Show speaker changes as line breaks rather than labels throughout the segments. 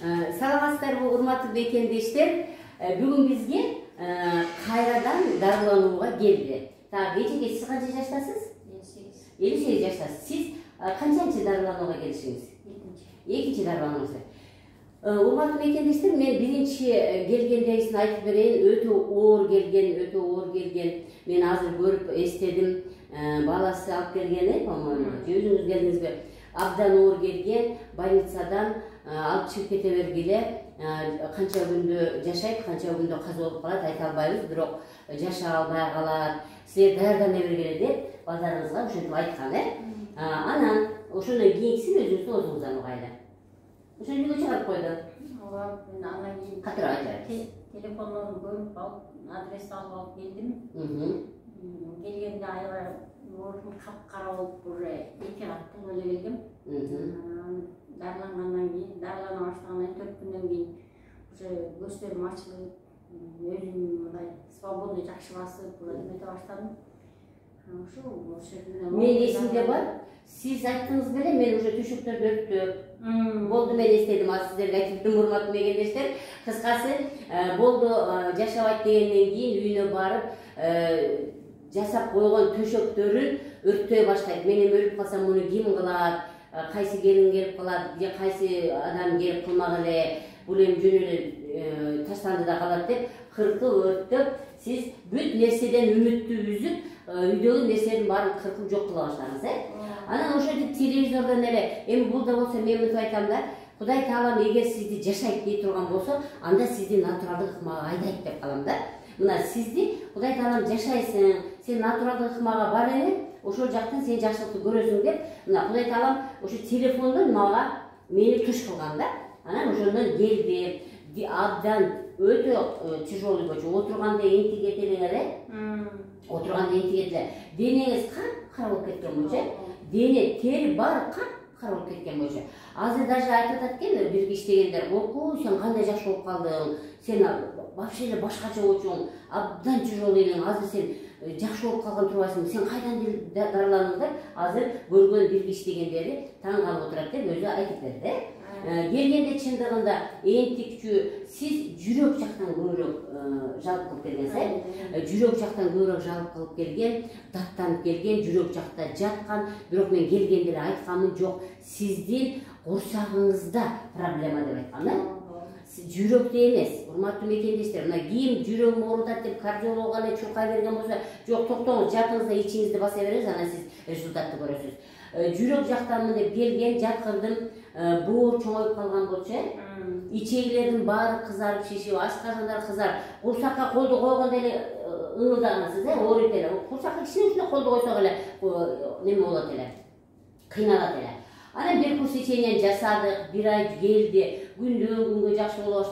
Саламатсыздарбы, урматтуу бекендештер. Бүгүн бизге кайрадан дарыланууга келди. Кечинде сиз канча жаштасыз? 58 жаштасыз. Сиз канчанчы дарыланууга келишиңиз? Экинчи дарыланууңуз. Урматтуу бекендештер, мен биринчи келгендегисин айтып берейин. Өтө оор келген. Мен азыр көрүп эстедим. Баласы алып келгени, по-моему, өзүңүз келдиңизби? Абдан оор келген, больницадан алып чыгып кете бергиле. Канча күндө жашайт, канча күндө каза болуп калат, айта албайбыз, бирок жаша албай калат. Силер даярдана бергиле деп балдарыңызга ошентип айткан, Анан ошондон кийинкисин өзүңүздүн оозуңуздан угайлы. Ошондо чыгарып койду.
Ооба, мен андан кийин
катыр айтып.
Телефондорун көрүп алып, адрести алып келдим. Келгенде аябай оорум капкара болуп, уже 2 кат эле келдим. Дарылангандан кийин, дарылана баштагандан 4 күндөн кийин уже көздөрүм ачылып, өзүм мындай свободный жакшы басып, эмете баштадым.
Мен эсимде бар. Сиз айттыңыз беле, мен уже төшөктөрдү өттү. Болду, мен эстедим, аз сиздерге айтып урматтуу бекендештер. Кыскасы, болду, жашабайт дегенден кийин үйүнө барып, жасап койгон төшөктөрүн өрттөй баштайт. Мен эми өлүп калсам муну ким кылат? Кайсы келин келип калат, же кайсы адам келип кылмак эле, бул эми жөн эле таштанды да калат деп, кыркып өрттөп, сиз бүт нерседен үмүттү үзүп, үйдөгү нерселердин баарын кыркып жок кыла баштадыңыз, Анан ошентип телевизордон эле, эми бул да болсо мен мынтип айтам да, Кудай Таалам эгер сизди жашайт дей турган болсо, анда сизди натуралдык ыкмага айдайт деп калам да. Мына сизди Кудай Таалам жашайсың, сен натуралдык ыкмага бар эле, ошол жактан сен жакшылыкты көрөсүң деп, мына Кудай Таалам ошо телефондон мага мени туш кылган да. Анан ошондон келди, абдан өтө тяжелый болчу. Отурганда энтиге эле, отурганда энтиге эле. Денеңиз кара болуп кеткен болчу, дене тери баары кара болуп кеткен болчу. Азыр даже айтып атат экен бирге иштегендер, "Окуй, сен кандай жакшы болуп калдың, сен вообще эле башкача болчуң, абдан тяжелый элең, азыр сен жакшы болуп калган турбайсың, сен кайдан дарыландың" деп азыр көргөн бирге иштегендери таң калып отурат деп өзү айтып берди. Келгенде чындыгында энтикчү, сиз жүрөк жактан көбүрөөк жалп кылып келгенсиз, жүрөк жактан көбүрөөк жалп кылып келген, даттанып келген, жүрөк жакта жаткан, бирок мен келгенде эле айтканым жок, сиздин курсагыңызда проблема деп айткам, жүрөктө эмес. Урматтуу мекендештер, мына кийим жүрөгүм оорутат деп кардиологко эле чуркай берген болсо, жок, токтоңуз, жатыңызда ичиңизди баса бериңиз, анан сиз результатты көрөсүз. Жүрөк жактанмын деп келген, жаткырдым, боор чоңоюп калган болчу, ичегилердин баары кызарып шишип, ашказандар кызарып, курсакка колду койгондо эле ыңылдагансыз, ооруйт эле. Курсакка кичине ушундай колду койсок эле неме болот эле, кыйналат эле. Анан бир курс лечение жасадык, 1 ай келди, күндөн күнгө жакшы боло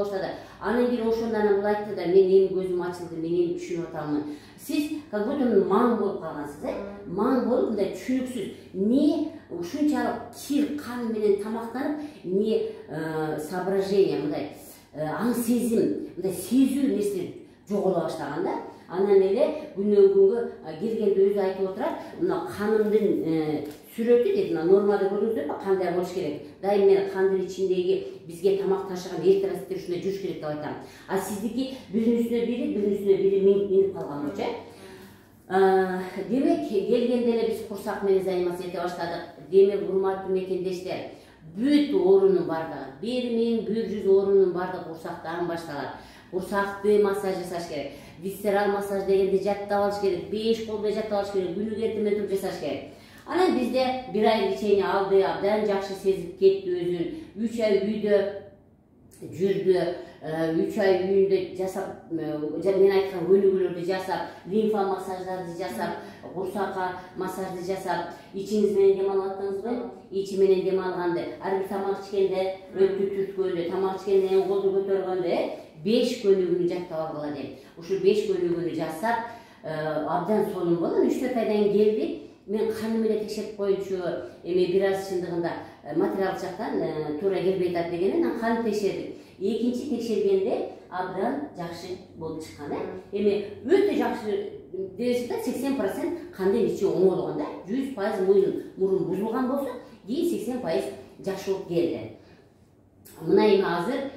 баштады, Анан кийин ошондон бул айтты да, мен эми көзүм ачылды, мен эми түшүнүп атамын. Сиз как будто маң болуп калгансыз, Маң болуп, мындай түшүнүксүз. Не ушунчалык кир, кан менен тамактанып, не соображение, мындай аң сезим, мындай сезүү нерсе жоголо баштаган да. Анан эле күндөн күнгө келгенде өзү айтып отурат, мына канымдын сүрөтү дейт, нормада көрдүңүздөрбү, кандай болуш керек. Дайым мен кандын ичиндеги бизге тамак ташыган эритроциттер ушундай жүрүш керек деп айтам. А сиздики биринин үстүнө бири минип калган болчу. Демек, келгенде эле биз курсак менен заниматься эте баштадык. Демек, урматтуу мекендештер, бүт оорунун бардыгы, 1100 оорунун бардыгы курсактан башталат. Курсакты массаж жасаш керек. Висцерал массаж дегенде жаттап алыш керек, 5 колдо жаттап алыш керек, күнүгө эртемен туруп жасаш керек. Анан бизде 1 ай лечение алды, абдан жакшы сезип кетти өзүн. 3 ай үйдө жүрдү, 3 ай үйүндө жасап, мен айткан өнүгүүлөрдү жасап, лимфа массаждарды жасап, курсакка массажды жасап, ичиңиз менен дем алып аттыңызбы? Ичи менен дем алганды, ар бир тамак ичкенде өттү түрткөндө, тамак ичкенде колду көтөргөндө 5 көнүгүүнү жаттап алгыла дейм. Ушу 5 көнүгүүнү жасап, абдан сонун болду. 3-4 айдан келди. Мен каны менен текшерип коюнчу, эми бир аз чындыгында материалдык жактан туура келбей атат дегенен каны текшердик. Экинчи текшергенде абдан жакшы болуп чыккан, Эми өтө жакшы дээсиз да, 80% кандын ичи оңолгон да. 100% мурун бузулган болсо, кийин 80% жакшы болуп келди. мына эми азыр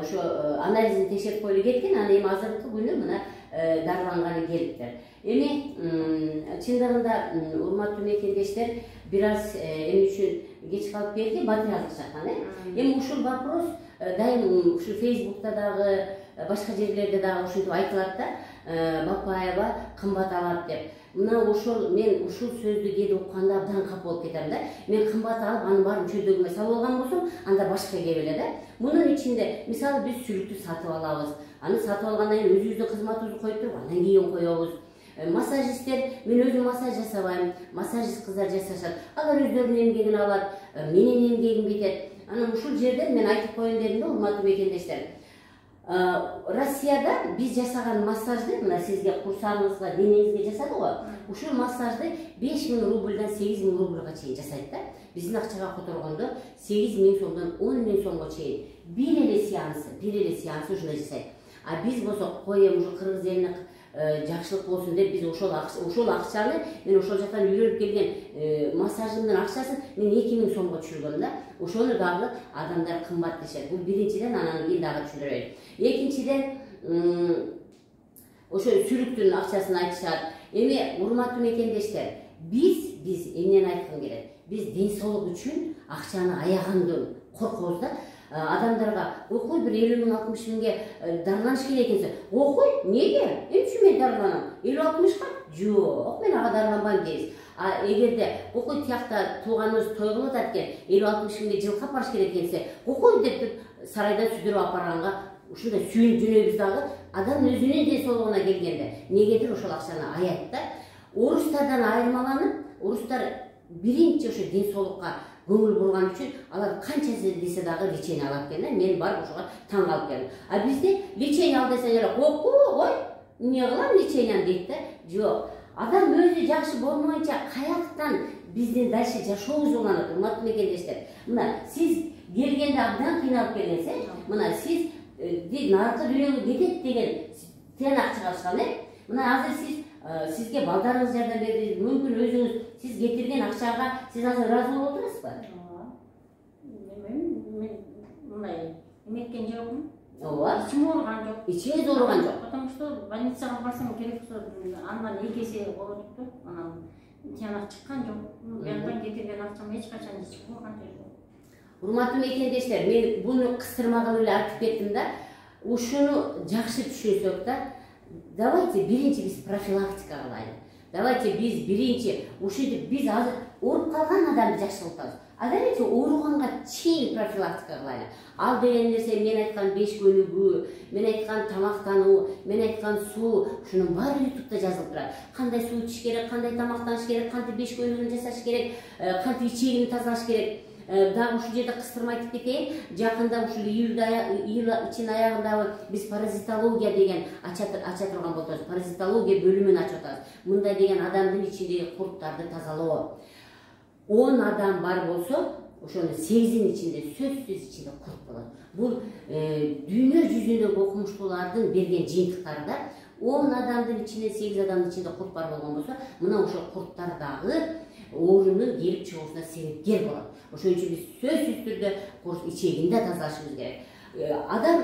ошо анализин текшерип коюлуп кеткен, анан эми азыркы күнү мына дарыланганы келиптир. Эми чындыгында урматтуу мекендештер, бир аз эмне үчүн кеч калып келди, батыры жазышкан. Эми ушул вопрос дайым ушу Фейсбукта дагы, башка жерлерде дагы ушинтип айтылат да, Бапаева кымбат алат деп. Мына ошол мен ушул сөздү кээде укканда абдан капа болуп кетем да. Мен кымбат алып, анын баарын чөйдөгүмө салып алган болсом, анда башка кеп эле да. Мунун ичинде мисалы биз сүлүктү сатып алабыз. Аны сатып алгандан кийин өзүбүздүн кызматыбызды коюп туруп, андан кийин коебуз. Массажисттер, мен өзүм массаж жасабайм, массажист кыздар жасашат. Алар өздөрүнүн эмгегин алат, менин эмгегим кетет. Анан ушул жерден мен айтып коеюн дедим да, урматтуу мекендештер. Россияда биз жасаган массажды, мына сизге курсагыңызга, денеңизге жасады го. Ушул массажды 5000 рубльдан 8000 рубльга чейин жасайт да. Биздин акчага которгондо 8000 сомдон 10000 сомго чейин бир эле сеансы ушундай жасайт. А биз болсок, кой эми ушу кыргыз элине жакшылык болсун деп биз ошол акчаны, мен ошол жактан үйрөнүп келген массажымдын акчасын мен 2000 сомго түшүргөм да. Ошону дагы адамдар кымбат дешет. Бул биринчиден, анан кийин дагы түшүндүрөйүн. Экинчиден, ошо сүлүктүн акчасын айтышат. Эми урматтуу мекендештер, биз эмнени айткым келет? Биз ден соолук үчүн акчаны аягандан коркобуз да. Адамдарга окуй бир 50 миң 60 миңге дарыланыш керек экенсе, окуй, эмнеге? Эмче мен дарыланам? 50-60ка? Жок, мен ага дарыланбайм дейбиз. А эгерде окуй тиякта тууганыбыз той кылып атат экен, 50-60 миңге жылкы апарыш керек экенсе, окуй деп сарайдан сүдүрүп апарганга ушундай сүйүнүп жөнөйбүз дагы. Адам өзүнүн ден соолугуна келгенде эмнегедир ошол акчаны аят да. Орустардан айырмаланып, орустар биринчи ошо ден соолукка көңүл бурган үчүн алар канча десе дагы лечение алат экен да. Мен барып ошого таң калып келдим. А бизде лечение ал десең эле ой, эмне кылам лечениени дейт да. Жок. Адам өзү жакшы болмойнча каяктан биздин дальше жашообуз уланат, урматтуу мекендештер. Мына сиз келгенде абдан кыйналып келгенсиз, мына сиз наркы дүйнөгө кетет деген тыянак чыгарышкан. Мына азыр сизге балдарыңыз жардам берди, мүмкүн өзүңүз сиз кетирген акчага сиз азыр ыраазы болуп отурасызбы?
Мен мындай эметкен жокмун.
Ооба.
Ичим ооруган жок.
Ичиңиз ооруган жок.
Потому что больницага барсам керек болсо андан 2 эсе оорутуп, анан тыянак чыккан жок. Буяктан кетирген акчам эч качан ичим ооруган жок.
Урматтуу мекендештер, мен буну кыстырма кылып эле айтып кеттим да. Ушуну жакшы түшүнсөк да, давайте биринчи биз профилактика кылайлы. Давайте биз биринчи ушинтип биз азыр ооруп калган адамды жакшы кылып атабыз. А давайте ооруганга чейин профилактика кылайлы. Ал деген нерсе мен айткан 5 көнүгүү, мен айткан тамактануу, мен айткан суу, ушунун баары YouTube'да жазылып турат. Кандай суу ичиш керек, кандай тамактаныш керек, кантип 5 көнүгүүнү жасаш керек, кантип ичегин тазалаш керек. Дагы ушул жерде кыстырма айтып кетейин. Жакында ушул июль ичин аягында биз паразитология деген ача турган болобуз. Паразитология бөлүмүн ачып атабыз. Мындай деген адамдын ичиндеги курттарды тазалоо. 10 адам бар болсо, ошонун 8-ин ичинде сөзсүз ичинде курт болот. Бул дүйнө жүзүндөгү окумуштуулардын берген жыйынтыктары да. 10 адамдын ичинде 8 адамдын ичинде курт бар болгон болсо, мына ошол курттар дагы оорунун келип чыгуусуна себепкер болот. Ошон үчүн биз сөзсүз түрдө ичегин да тазалашыбыз керек. Адам,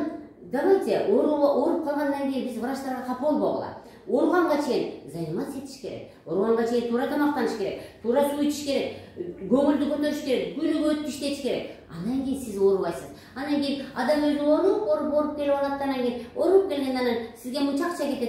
давайте ооруп калгандан кийин биз врачтарга капа болбогула. Ооруганга чейин заниматься этиш керек. Ооруганга чейин туура тамактаныш керек, туура суу ичиш керек, көңүлдү көтөрүш керек, күнүгө өтүп иштетиш керек. Андан кийин сиз оорубайсыз. Андан кийин адам өзү ооруп келип алат, анан кийин ооруп келгенден кийин сизге мынча акча кетет.